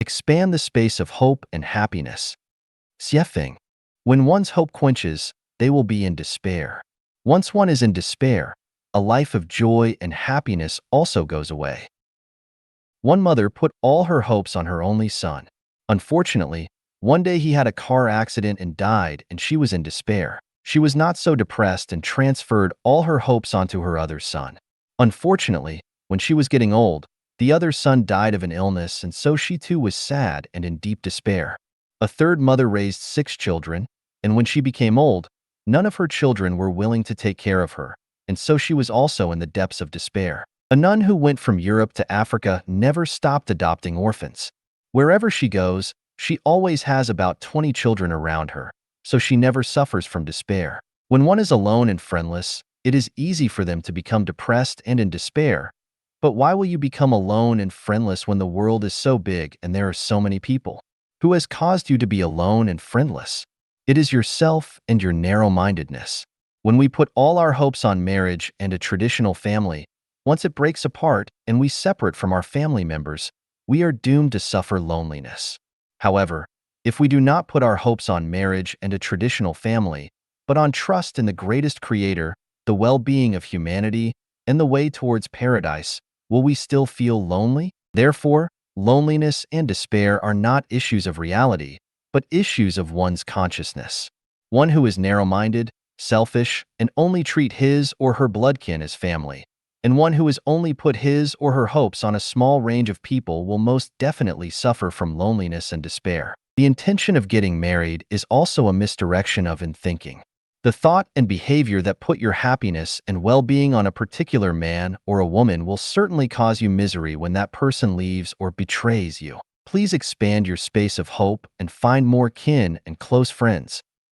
Expand the space of hope and happiness. Xiefeng. When one's hope quenches, they will be in despair. Once one is in despair, a life of joy and happiness also goes away. One mother put all her hopes on her only son. Unfortunately, one day he had a car accident and died, and she was in despair. She was not so depressed and transferred all her hopes onto her other son. Unfortunately, when she was getting old, the other son died of an illness, and so she too was sad and in deep despair. A third mother raised 6 children, and when she became old, none of her children were willing to take care of her, and so she was also in the depths of despair. A nun who went from Europe to Africa never stopped adopting orphans. Wherever she goes, she always has about 20 children around her, so she never suffers from despair. When one is alone and friendless, it is easy for them to become depressed and in despair. But why will you become alone and friendless when the world is so big and there are so many people? Who has caused you to be alone and friendless? It is yourself and your narrow-mindedness. When we put all our hopes on marriage and a traditional family, once it breaks apart and we separate from our family members, we are doomed to suffer loneliness. However, if we do not put our hopes on marriage and a traditional family, but on trust in the greatest creator, the well-being of humanity, and the way towards paradise, will we still feel lonely? Therefore, loneliness and despair are not issues of reality, but issues of one's consciousness. One who is narrow-minded, selfish, and only treat his or her bloodkin as family, and one who has only put his or her hopes on a small range of people will most definitely suffer from loneliness and despair. The intention of getting married is also a misdirection of in thinking. The thought and behavior that put your happiness and well-being on a particular man or a woman will certainly cause you misery when that person leaves or betrays you. Please expand your space of hope and find more kin and close friends.